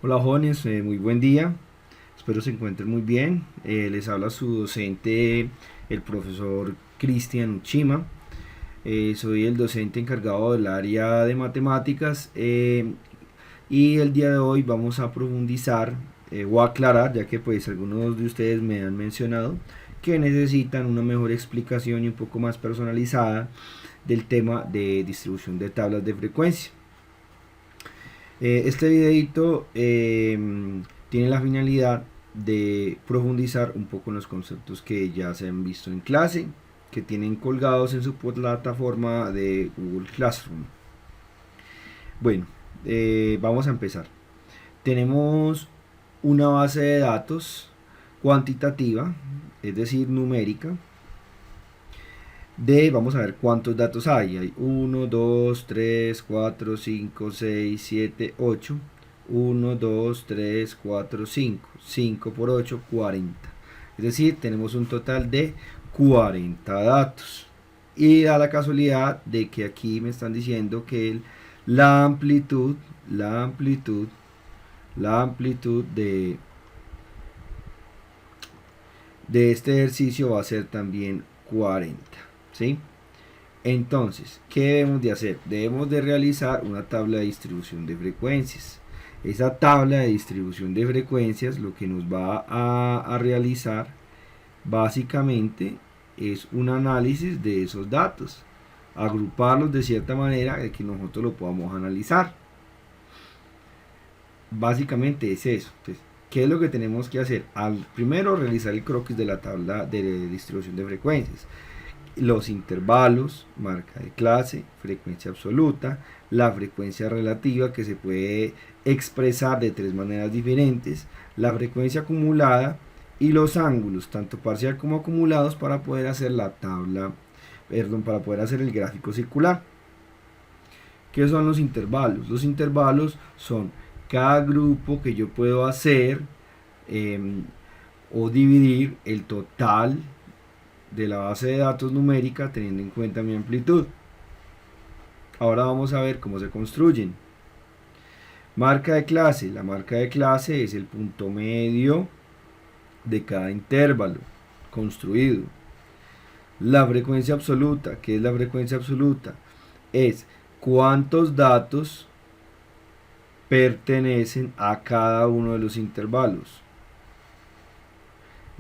Hola jóvenes, muy buen día, espero se encuentren muy bien. Les habla su docente, el profesor Cristian Chima. Soy el docente encargado del área de matemáticas y el día de hoy vamos a profundizar o aclarar, ya que pues algunos de ustedes me han mencionado que necesitan una mejor explicación y un poco más personalizada del tema de distribución de tablas de frecuencia. Este videito tiene la finalidad de profundizar un poco en los conceptos que ya se han visto en clase, que tienen colgados en su plataforma de Google Classroom. Bueno, vamos a empezar. Tenemos una base de datos cuantitativa, es decir, numérica, vamos a ver cuántos datos hay. Hay 1, 2, 3, 4, 5, 6, 7, 8. 1, 2, 3, 4, 5. 5 por 8, 40. Es decir, tenemos un total de 40 datos. Y da la casualidad de que aquí me están diciendo que la amplitud, la amplitud, la amplitud de este ejercicio va a ser también 40. ¿Sí? Entonces, ¿qué debemos de hacer? Debemos de realizar una tabla de distribución de frecuencias. Esa tabla de distribución de frecuencias lo que nos va a realizar básicamente es un análisis de esos datos, agruparlos de cierta manera de que nosotros lo podamos analizar. Básicamente es eso. Entonces, ¿qué es lo que tenemos que hacer? Primero realizar el croquis de la tabla de distribución de frecuencias, los intervalos, marca de clase, frecuencia absoluta, la frecuencia relativa que se puede expresar de tres maneras diferentes, la frecuencia acumulada y los ángulos, tanto parcial como acumulados, para poder hacer la tabla, para poder hacer el gráfico circular. ¿Qué son los intervalos? Los intervalos son cada grupo que yo puedo hacer eh, o dividir el total de la base de datos numérica teniendo en cuenta mi amplitud. Ahora vamos a ver cómo se construyen. Marca de clase. La marca de clase es el punto medio de cada intervalo construido. La frecuencia absoluta. ¿Qué es la frecuencia absoluta? Es cuántos datos pertenecen a cada uno de los intervalos.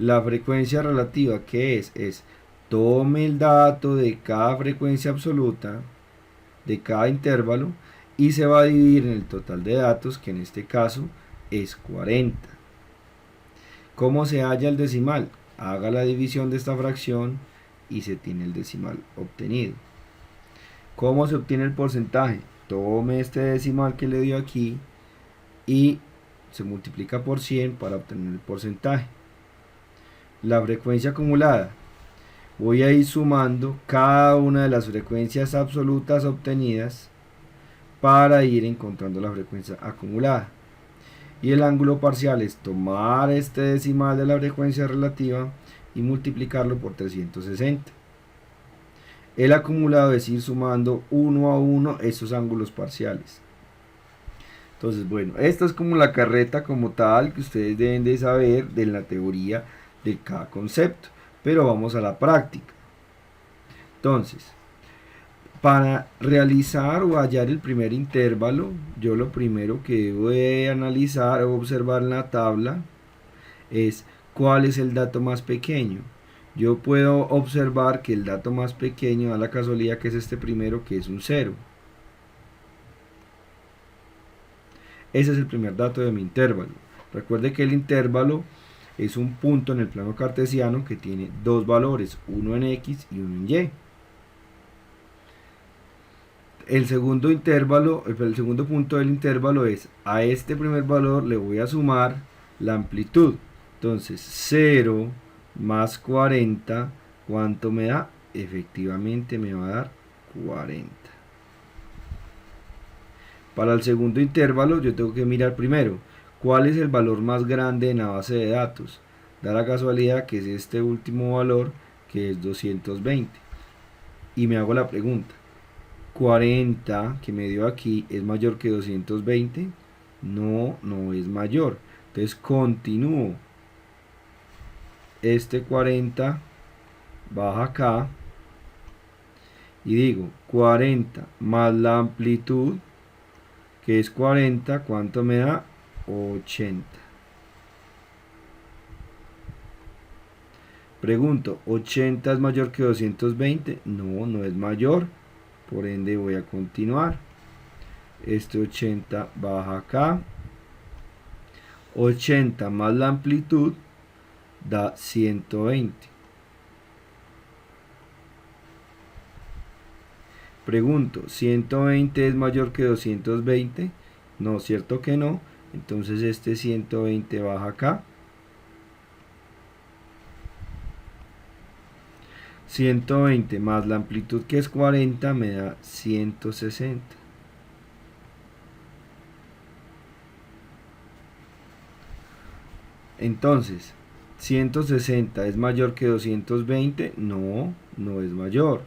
La frecuencia relativa, ¿qué es? Es tome el dato de cada frecuencia absoluta de cada intervalo y se va a dividir en el total de datos, que en este caso es 40. ¿Cómo se halla el decimal? Haga la división de esta fracción y se tiene el decimal obtenido. ¿Cómo se obtiene el porcentaje? Tome este decimal que le dio aquí y se multiplica por 100 para obtener el porcentaje. La frecuencia acumulada. Voy a ir sumando cada una de las frecuencias absolutas obtenidas para ir encontrando la frecuencia acumulada. Y el ángulo parcial es tomar este decimal de la frecuencia relativa y multiplicarlo por 360. El acumulado es ir sumando uno a uno esos ángulos parciales. Entonces, bueno, esta es como la carreta como tal que ustedes deben de saber de la teoría de cada concepto. Pero vamos a la práctica. Entonces, para realizar o hallar el primer intervalo, yo lo primero que debo de analizar o observar en la tabla es cuál es el dato más pequeño. Yo puedo observar que el dato más pequeño da la casualidad que es este primero, que es un 0. Ese es el primer dato de mi intervalo. Recuerde que el intervalo es un punto en el plano cartesiano que tiene dos valores, uno en x y uno en y. El segundo intervalo, el segundo punto del intervalo es a este primer valor le voy a sumar la amplitud. Entonces 0 más 40, ¿cuánto me da? Efectivamente me va a dar 40. Para el segundo intervalo yo tengo que mirar primero cuál es el valor más grande en la base de datos. Da la casualidad que es este último valor, que es 220. Y me hago la pregunta, 40 que me dio aquí es mayor que 220. No, no es mayor. Entonces continúo. Este 40 baja acá. Y digo 40 más la amplitud, que es 40, ¿cuánto me da? 80. Pregunto, ¿80 es mayor que 220? No, no es mayor. Por ende voy a continuar. Este 80 baja acá. 80 más la amplitud da 120. Pregunto, ¿120 es mayor que 220? No, cierto que no. Entonces este 120 baja acá. 120 más la amplitud, que es 40, me da 160. Entonces, 160 es mayor que 220. No, no es mayor.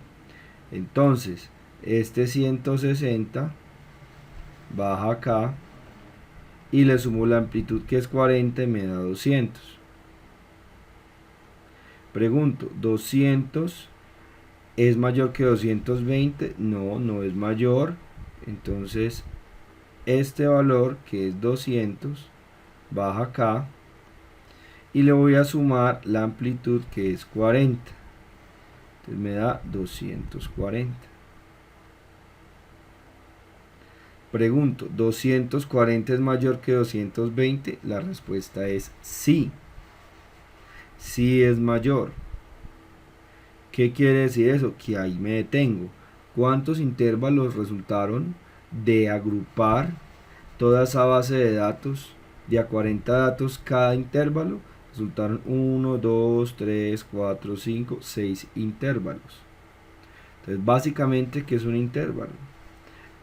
Entonces, este 160 baja acá y le sumo la amplitud, que es 40, y me da 200. Pregunto, ¿200 es mayor que 220? No, no es mayor. Entonces este valor, que es 200, baja acá y le voy a sumar la amplitud, que es 40. Entonces me da 240. Pregunto, ¿240 es mayor que 220? La respuesta es sí. Sí es mayor. ¿Qué quiere decir eso? Que ahí me detengo. ¿Cuántos intervalos resultaron de agrupar toda esa base de datos de a 40 datos cada intervalo? Resultaron 1, 2, 3, 4, 5, 6 intervalos. Entonces, básicamente, ¿qué es un intervalo?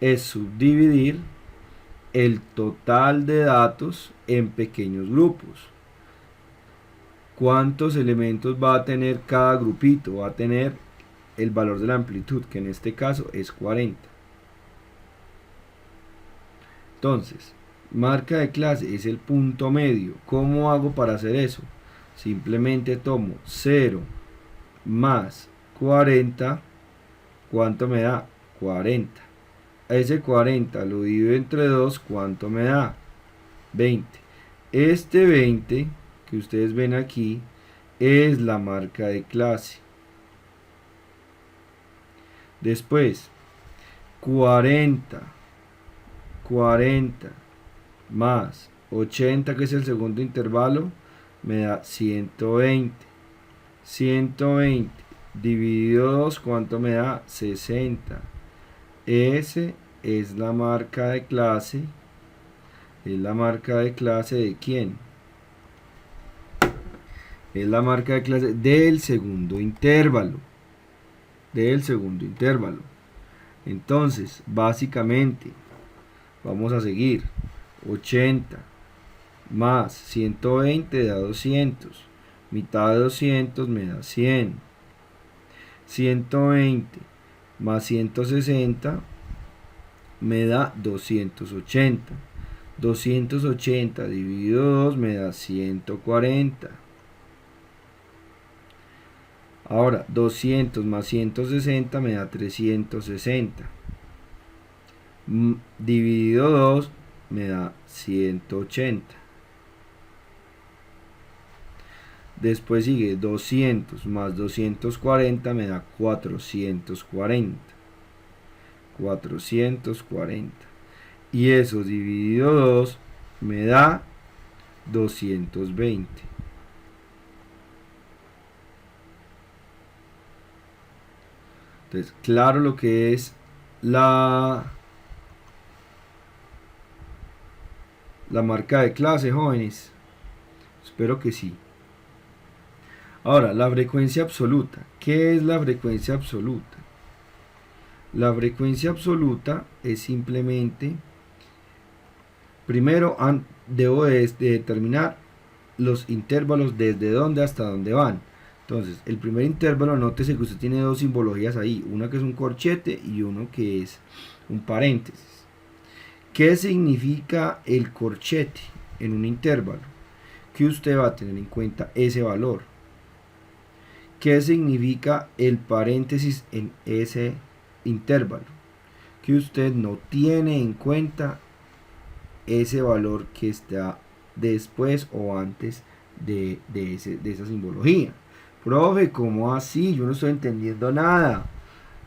Es subdividir el total de datos en pequeños grupos. ¿Cuántos elementos va a tener cada grupito? Va a tener el valor de la amplitud, que en este caso es 40. Entonces, marca de clase es el punto medio. ¿Cómo hago para hacer eso? Simplemente tomo 0 más 40. ¿Cuánto me da? 40. Ese 40 lo divido entre 2. ¿Cuánto me da? 20. Este 20 que ustedes ven aquí es la marca de clase. Después, 40 más 80, que es el segundo intervalo, me da 120. 120 dividido 2, ¿cuánto me da? 60. Ese es la marca de clase. ¿Es la marca de clase de quién? Es la marca de clase del segundo intervalo. Del segundo intervalo. Entonces, básicamente, vamos a seguir. 80 más 120 da 200. Mitad de 200 me da 100. 120 más 160 me da 280. 280 dividido 2 me da 140. Ahora, 200 más 160 me da 360. Dividido 2 me da 180. Después sigue 200 más 240 me da 440. 440. Y eso dividido 2 me da 220. Entonces, claro lo que es la marca de clase, jóvenes. Espero que sí. Ahora, la frecuencia absoluta. ¿Qué es la frecuencia absoluta? La frecuencia absoluta es simplemente, primero debo de determinar los intervalos desde dónde hasta dónde van. Entonces, el primer intervalo, nótese que usted tiene dos simbologías ahí, una que es un corchete y uno que es un paréntesis. ¿Qué significa el corchete en un intervalo? Que usted va a tener en cuenta ese valor. ¿Qué significa el paréntesis en ese intervalo? Que usted no tiene en cuenta ese valor que está después o antes de esa simbología. Profe, ¿cómo así? Yo no estoy entendiendo nada.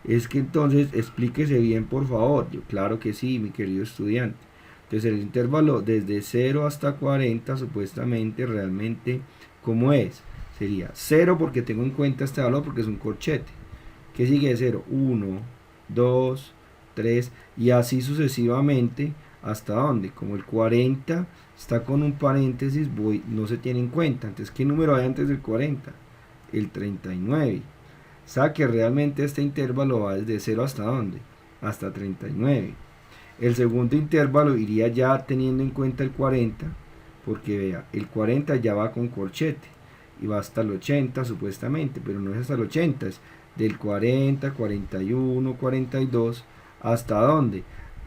Es que entonces explíquese bien, por favor. Yo, claro que sí, mi querido estudiante. Entonces el intervalo desde 0 hasta 40 supuestamente realmente, ¿cómo es? Sería 0 porque tengo en cuenta este valor porque es un corchete. ¿Qué sigue de 0? 1, 2, 3 y así sucesivamente. ¿Hasta dónde? Como el 40 está con un paréntesis, no se tiene en cuenta. Entonces, ¿qué número hay antes del 40? El 39. O sea que realmente este intervalo va desde 0 hasta dónde? Hasta 39. El segundo intervalo iría ya teniendo en cuenta el 40, porque vea, el 40 ya va con corchete y va hasta el 80 supuestamente, pero no es hasta el 80, es del 40, 41, 42, ¿hasta dónde?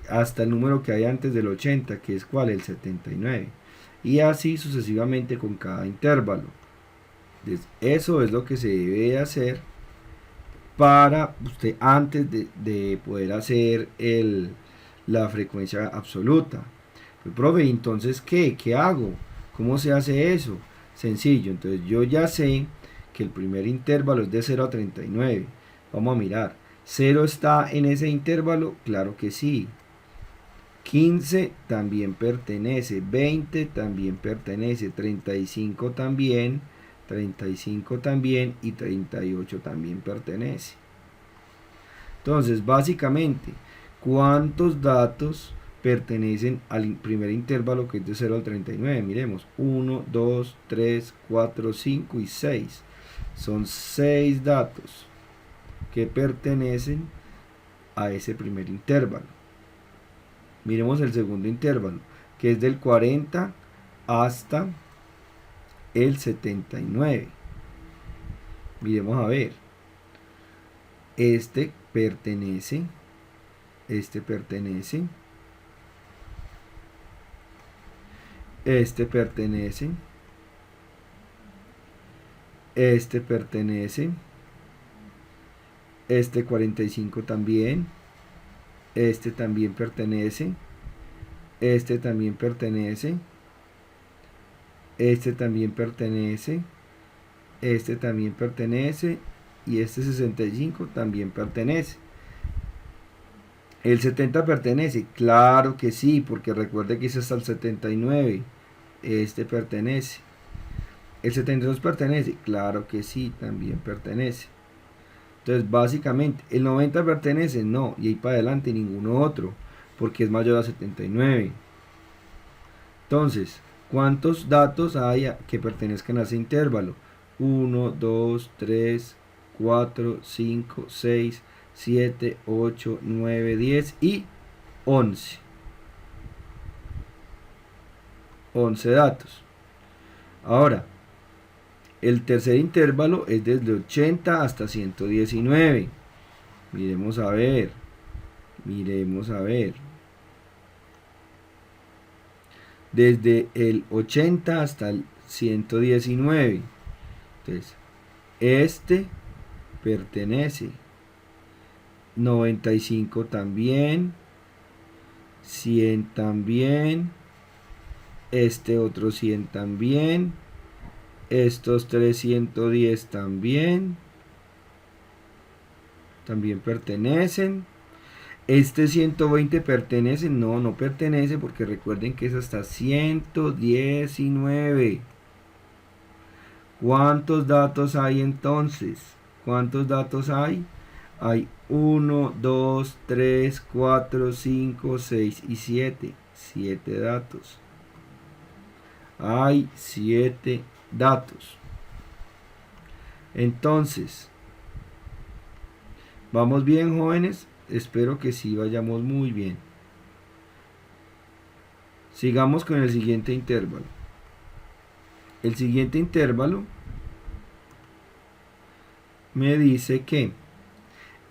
Hasta el número que hay antes del 80, que es ¿cuál? El 79. Y así sucesivamente con cada intervalo. Entonces, eso es lo que se debe hacer para usted antes de poder hacer la frecuencia absoluta. Pues, profe, entonces ¿qué hago? ¿Cómo se hace eso? Sencillo, entonces yo ya sé que el primer intervalo es de 0 a 39. Vamos a mirar. ¿0 está en ese intervalo? Claro que sí. 15 también pertenece, 20 también pertenece, 35 también, 35 también y 38 también pertenece. Entonces, básicamente, ¿cuántos datos pertenecen al primer intervalo que es de 0 al 39? Miremos, 1, 2, 3, 4, 5 y 6. Son 6 datos que pertenecen a ese primer intervalo. Miremos el segundo intervalo, que es del 40 hasta el 79. Miremos a ver. Este pertenece, este pertenece, este pertenece, este pertenece, este 45 también, este también pertenece, este también pertenece, este también pertenece, este también pertenece y este 65 también pertenece. ¿El 70 pertenece? Claro que sí, porque recuerde que es hasta el 79. Este pertenece. ¿El 72 pertenece? Claro que sí, también pertenece. Entonces, básicamente, ¿el 90 pertenece? No, y ahí para adelante ninguno otro, porque es mayor a 79. Entonces, ¿cuántos datos hay que pertenezcan a ese intervalo? 1, 2, 3, 4, 5, 6, 7, 8, 9, 10 y 11. 11 datos. Ahora, el tercer intervalo es desde 80 hasta 119. Miremos a ver. Miremos a ver. Desde el 80 hasta el 119. Entonces, este pertenece. 95 también. 100 también. Este otro 100 también. Estos 310 también. También pertenecen. Este 120 pertenece. No, no pertenece porque recuerden que es hasta 119. ¿Cuántos datos hay entonces? ¿Cuántos datos hay? Hay 1, 2, 3, 4, 5, 6 y 7. 7 datos. Hay 7 datos. Entonces, ¿vamos bien, jóvenes? Espero que sí vayamos muy bien. Sigamos con el siguiente intervalo. El siguiente intervalo me dice que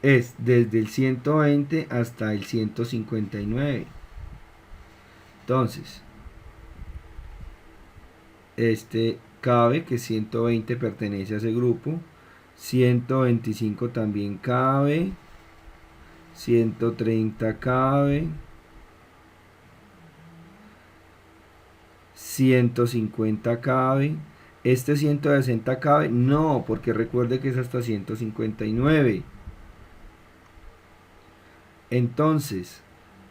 es desde el 120 hasta el 159. Entonces, este cabe, que 120 pertenece a ese grupo, 125 también cabe, 130 cabe, 150 cabe, este 160 cabe, no, porque recuerde que es hasta 159. Entonces,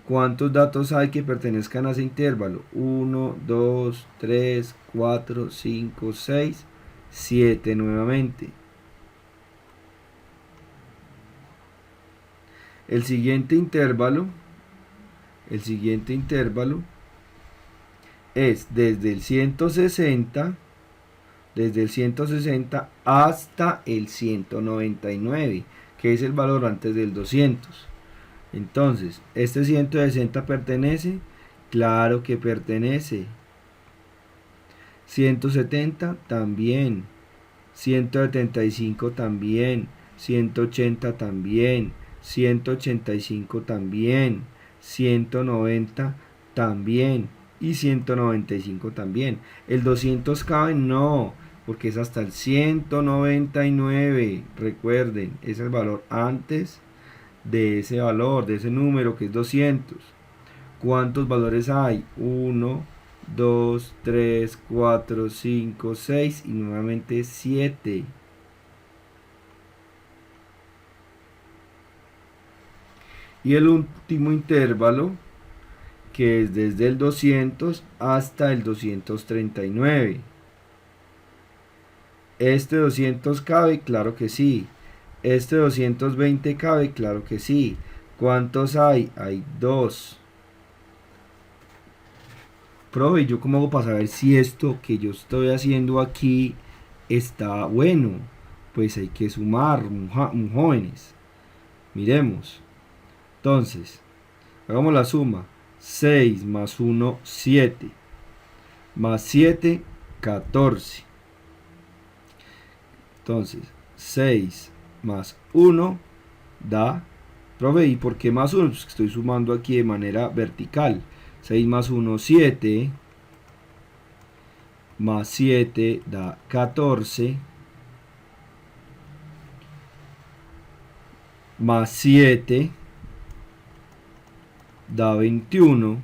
¿cuántos datos hay que pertenezcan a ese intervalo? 1, 2, 3, 4, 5, 6, 7 nuevamente. El siguiente intervalo es desde el 160 hasta el 199, que es el valor antes del 200. Entonces, ¿este 160 pertenece? Claro que pertenece. 170 también. 175 también. 180 también. 185 también. 190 también. Y 195 también. ¿El 200 cabe? No, porque es hasta el 199. Recuerden, es el valor antes de ese valor, de ese número que es 200. ¿Cuántos valores hay? 1, 2, 3, 4, 5, 6 y nuevamente 7. Y el último intervalo, que es desde el 200 hasta el 239. ¿Este 200 cabe? Claro que sí. ¿Este 220 cabe? Claro que sí. ¿Cuántos hay? Hay 2. Profe, ¿yo cómo hago para saber si esto que yo estoy haciendo aquí está bueno? Pues hay que sumar, jóvenes. Miremos. Entonces, hagamos la suma. 6 más 1, 7. Más 7, 14. Entonces, 6 más 1 da... Profe, ¿y por qué más 1? Pues estoy sumando aquí de manera vertical. 6 más 1, 7. Más 7 da 14. Más 7 da 21.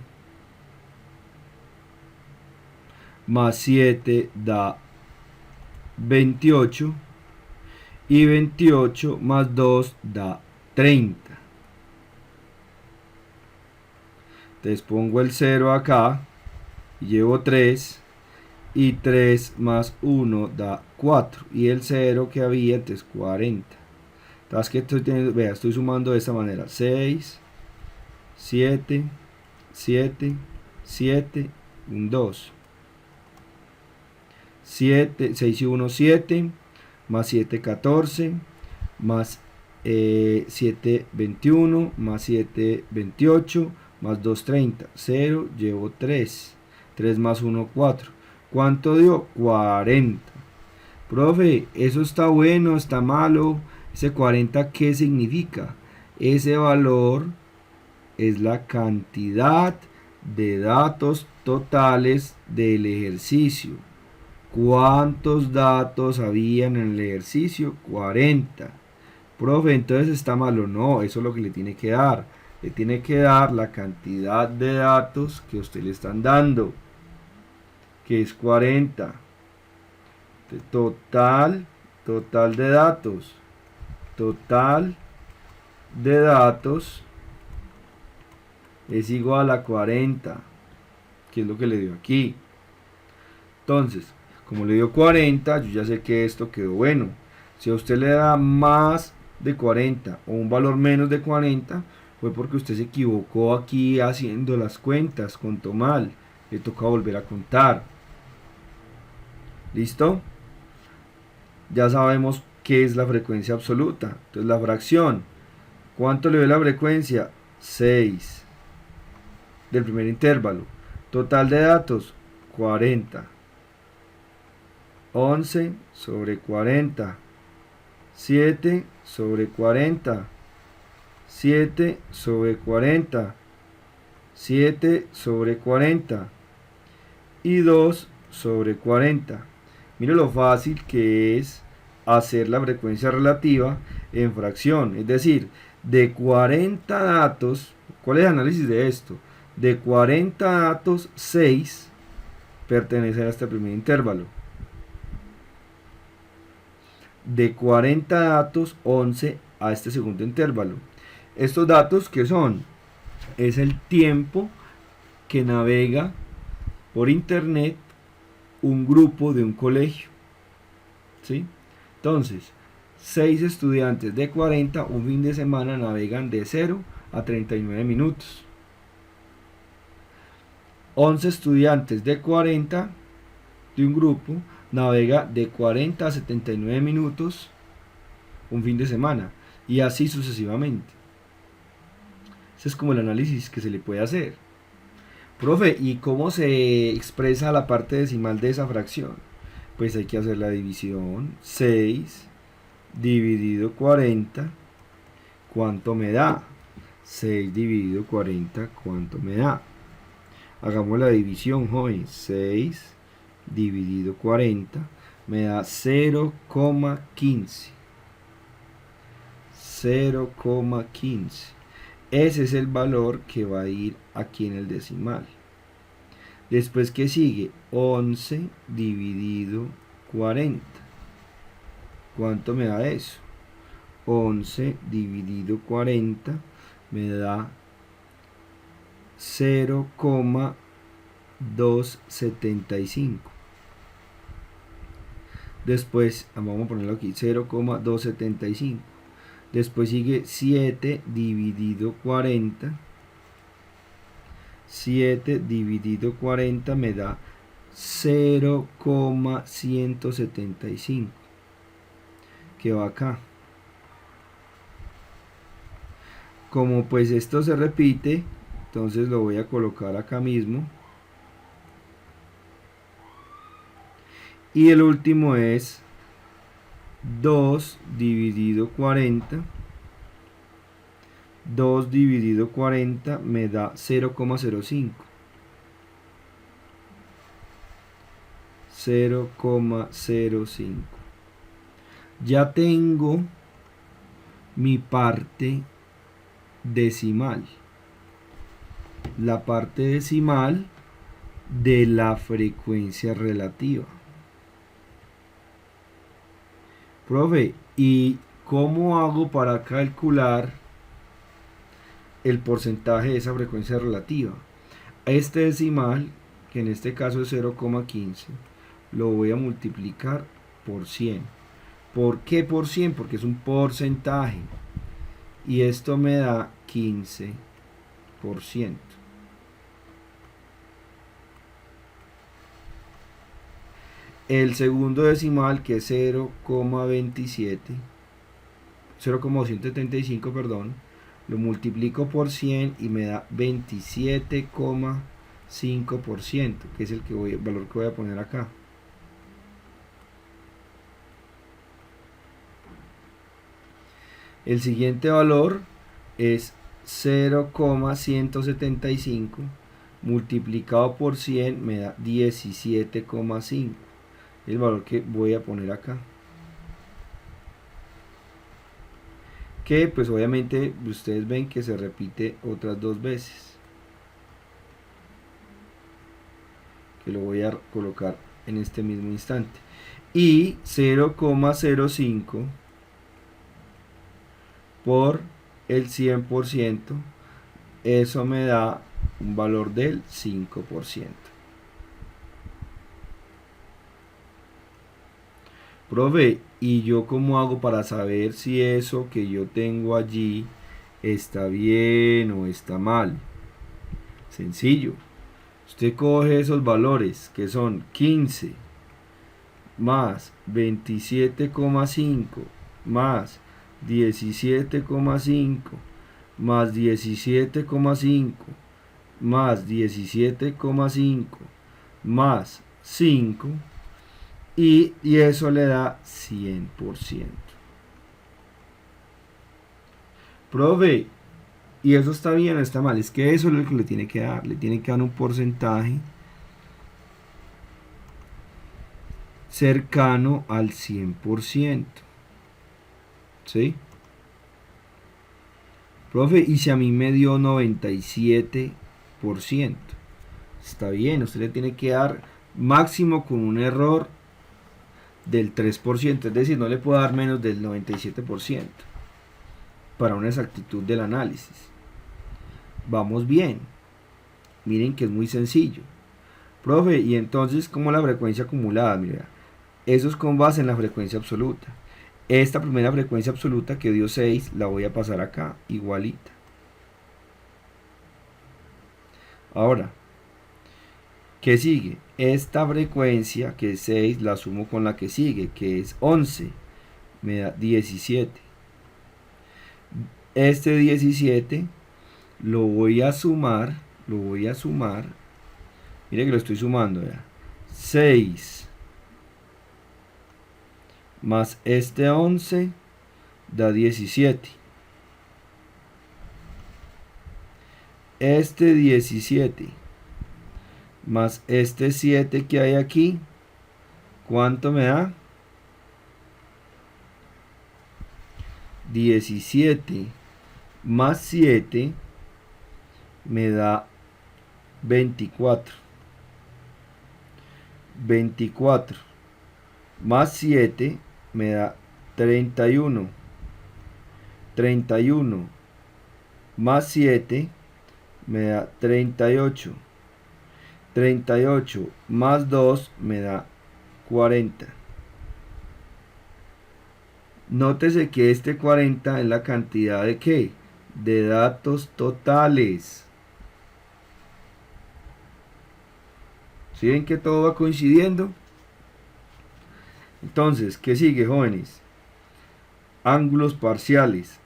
Más 7 da 28. Y 28 más 2 da 30. Entonces pongo el 0 acá. Y llevo 3. Y 3 más 1 da 4. Y el 0 que había es 40. Entonces que estoy teniendo, vea, estoy sumando de esta manera. 6, 7, 7, 7, 2. 7, 6 y 1, 7. Más 7, 14. Más 7, 21. Más 7, 28. Más 2, 30. 0, llevo 3. 3 más 1, 4. ¿Cuánto dio? 40. Profe, ¿eso está bueno, está malo? Ese 40, ¿qué significa? Ese valor es la cantidad de datos totales del ejercicio. ¿Cuántos datos habían en el ejercicio? 40. Profe, entonces está malo. No, eso es lo que le tiene que dar. Le tiene que dar la cantidad de datos que usted le están dando, que es 40. Total de datos. Total de datos es igual a 40, que es lo que le dio aquí. Entonces, como le dio 40, yo ya sé que esto quedó bueno. Si a usted le da más de 40 o un valor menos de 40, fue porque usted se equivocó aquí haciendo las cuentas, contó mal. Le toca volver a contar. ¿Listo? Ya sabemos qué es la frecuencia absoluta. Entonces la fracción. ¿Cuánto le dio la frecuencia? 6. Del primer intervalo. Total de datos, 40. 11 sobre 40. 7 sobre 40. 7 sobre 40. 7 sobre 40 y 2 sobre 40. Mira lo fácil que es hacer la frecuencia relativa en fracción. Es decir, de 40 datos, ¿cuál es el análisis de esto? De 40 datos, 6 pertenecen a este primer intervalo. De 40 datos, 11 a este segundo intervalo. Estos datos, ¿qué son? Es el tiempo que navega por internet un grupo de un colegio. ¿Sí? Entonces, 6 estudiantes de 40 un fin de semana navegan de 0 a 39 minutos. 11 estudiantes de 40 de un grupo navega de 40 a 79 minutos un fin de semana, y así sucesivamente. Ese es como el análisis que se le puede hacer. Profe, ¿y cómo se expresa la parte decimal de esa fracción? Pues hay que hacer la división. 6 dividido 40, ¿cuánto me da? 6 dividido 40, ¿cuánto me da? Hagamos la división, jóvenes. 6 dividido 40 me da 0,15. 0,15. Ese es el valor que va a ir aquí en el decimal. Después, ¿qué sigue? 11 dividido 40. ¿Cuánto me da eso? 11 dividido 40 me da 0,275. Después, vamos a ponerlo aquí, 0,275. Después sigue 7 dividido 40. 7 dividido 40 me da 0,175, que va acá. Como pues esto se repite, entonces lo voy a colocar acá mismo. Y el último es 2 dividido 40. 2 dividido 40 me da 0,05. 0,05. Ya tengo mi parte decimal. La parte decimal de la frecuencia relativa. Profe, ¿y cómo hago para calcular el porcentaje de esa frecuencia relativa? Este decimal, que en este caso es 0,15, lo voy a multiplicar por 100. ¿Por qué por 100? Porque es un porcentaje. Y esto me da 15%. El segundo decimal, que es 0,27, 0,275, perdón, lo multiplico por 100 y me da 27,5%, que es el valor que voy a poner acá. El siguiente valor es 0,175 multiplicado por 100 me da 17,5. El valor que voy a poner acá. Que pues obviamente ustedes ven que se repite otras dos veces. Que lo voy a colocar en este mismo instante. Y 0,05 por el 100%, eso me da un valor del 5%. Profe, ¿y yo cómo hago para saber si eso que yo tengo allí está bien o está mal? Sencillo. Usted coge esos valores que son 15 más 27,5 más 17,5 más 17,5 más 17,5 más 5, y eso le da 100%. Profe, Y eso está bien o está mal. Es que eso es lo que le tiene que dar. Le tiene que dar un porcentaje cercano al 100%. ¿Sí? Profe, y si a mí me dio 97%. Está bien, usted le tiene que dar máximo con un error del 3%. Es decir, no le puedo dar menos del 97% para una exactitud del análisis. Vamos bien. Miren que es muy sencillo. Profe, y entonces, ¿cómo la frecuencia acumulada? Mira, eso es con base en la frecuencia absoluta. Esta primera frecuencia absoluta que dio 6 la voy a pasar acá, igualita. Ahora, ¿qué sigue? Esta frecuencia que es 6 la sumo con la que sigue, que es 11. Me da 17. Este 17 lo voy a sumar. Mire que lo estoy sumando ya. 6 más este 11 da 17. Este 17 más este 7 que hay aquí, ¿cuánto me da? 17 más 7 me da 24. 24 más 7 me da 31. 31 más 7 me da 38. 38 más 2 me da 40. Nótese que este 40 es la cantidad de ¿qué? De datos totales. ¿Sí ven que todo va coincidiendo? Entonces, ¿qué sigue, jóvenes? Ángulos parciales,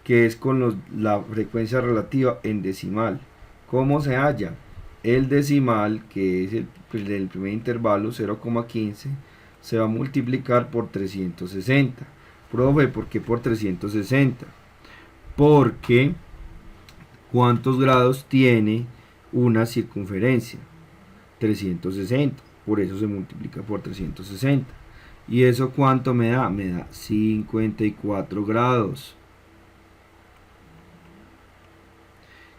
que es con la frecuencia relativa en decimal. ¿Cómo se halla? El decimal, que es el del primer intervalo, 0,15, se va a multiplicar por 360. Profe, ¿por qué por 360? Porque ¿cuántos grados tiene una circunferencia? 360. Por eso se multiplica por 360. ¿Y eso cuánto me da? Me da 54 grados.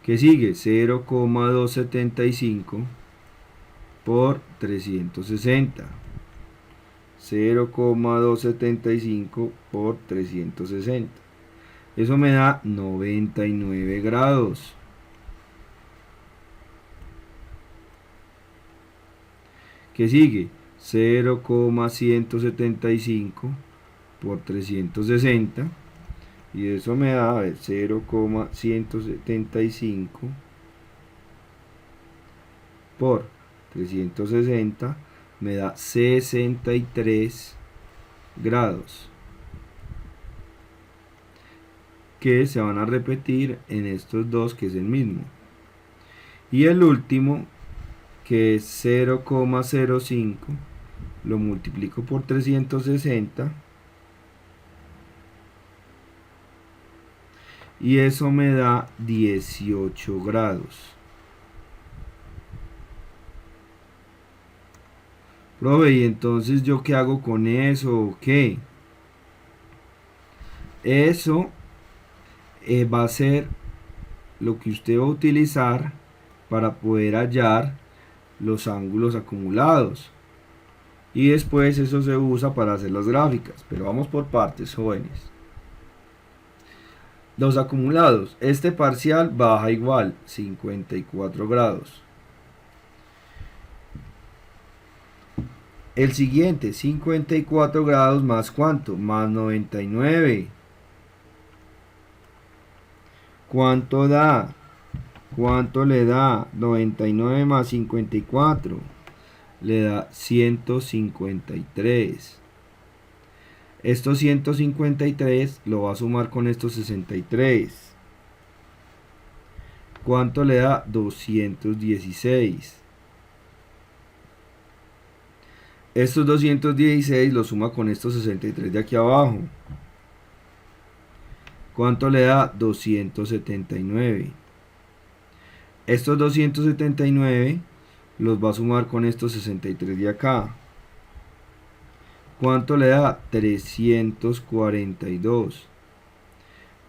¿Qué sigue? 0,275 por 360. 0,275 por 360. Eso me da 99 grados. ¿Qué sigue? 0,175 por 360. Y eso me da 0,175 por 360. Me da 63 grados. Que se van a repetir en estos dos, que es el mismo. Y el último, que es 0,05, lo multiplico por 360 y eso me da 18 grados. Profe, ¿y entonces yo qué hago con eso o qué? Eso va a ser lo que usted va a utilizar para poder hallar los ángulos acumulados. Y después eso se usa para hacer las gráficas. Pero vamos por partes, jóvenes. Los acumulados. Este parcial baja igual, 54 grados. El siguiente, 54 grados más ¿cuánto? Más 99. ¿Cuánto da? ¿Cuánto le da? 99 más 54. Le da 153. Estos 153 lo va a sumar con estos 63. ¿Cuánto le da? 216. Estos 216 lo suma con estos 63 de aquí abajo. ¿Cuánto le da? 279. Estos 279 los va a sumar con estos 63 de acá. ¿Cuánto le da? 342.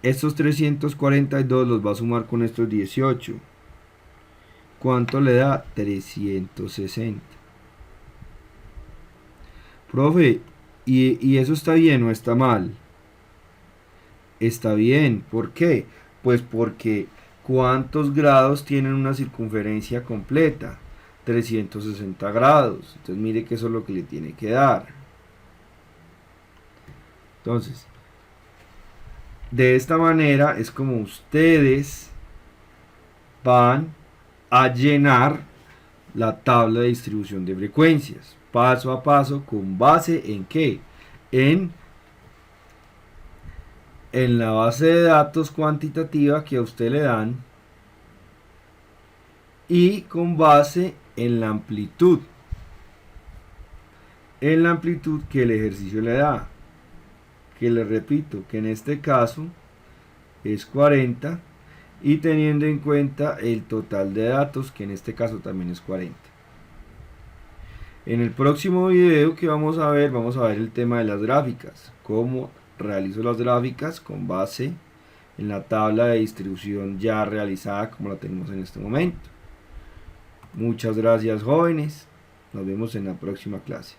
Estos 342 los va a sumar con estos 18. ¿Cuánto le da? 360. Profe, ¿y eso está bien o está mal? Está bien. ¿Por qué? Pues porque ¿cuántos grados tienen una circunferencia completa? 360 grados. Entonces mire que eso es lo que le tiene que dar. Entonces, de esta manera es como ustedes van a llenar la tabla de distribución de frecuencias, paso a paso, con base en ¿qué? En la base de datos cuantitativa que a usted le dan y con base en la amplitud que el ejercicio le da, que le repito que en este caso es 40 y teniendo en cuenta el total de datos que en este caso también es 40. En el próximo video que vamos a ver el tema de las gráficas, cómo realizo las gráficas con base en la tabla de distribución ya realizada como la tenemos en este momento. Muchas gracias, jóvenes, nos vemos en la próxima clase.